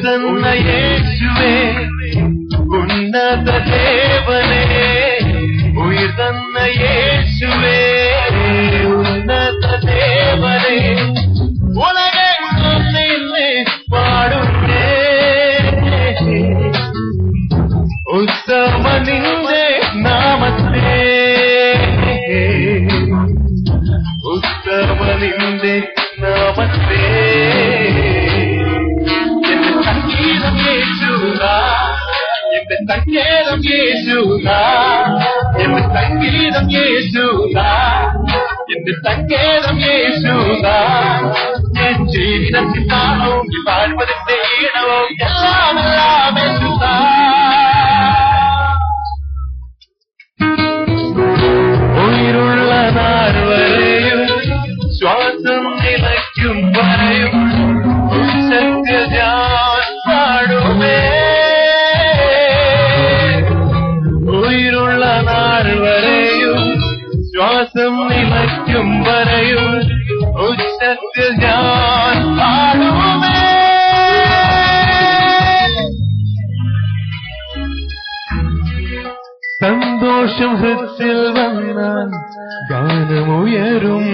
ഉയർന്ന യേശുവേ ഉന്നത ദേവനേ ഉയർന്ന യേശുവേ ഉന്നത ദേവനേ ഉലകെങ്ങും നിന്നെ പാടുന്നേ ഉത്തമ നിന്റെ നാമത്തെ ഉത്തമ നിന്റെ നാമത്തെ സംഗീതം യേശുനാ എന്റെ സംഗീതം യേശുനാ എന്റെ സംഗീതം യേശുനാ എന്റെ സംഗീതം യേശുനാ എൻ ജീവിതത്തിൽ താണവും ഈ പാടുപതിന്റെ ഈണവും എല്ലാം എല്ലാം യേശുനാ ഉயிருള്ള നാൾ വരെയും ശ്വാസം നിലയ്ക്കും വരെയും ഉച്ചത്തിൽ ഞാൻ പാടുമേ ഉயிருള്ള നാൾ വരെയും ശ്വാസം നിലയ്ക്കും വരെയും ഉച്ചത്തിൽ ഞാൻ പാടുമേ സന്തോഷം ഹൃത്തിൽ വന്നാൽ ഗാനമുയരും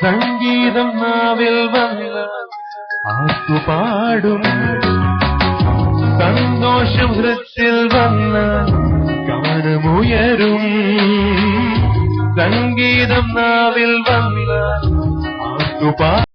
സംഗീതം നാവിൽ വന്നാൽ ആർത്തുപാടും സന്തോഷം ഹൃത്തിൽ വന്നാൽ ഗാനമുയരും സംഗീതം നാവിൽ വന്നാൽ ആർത്തുപാടും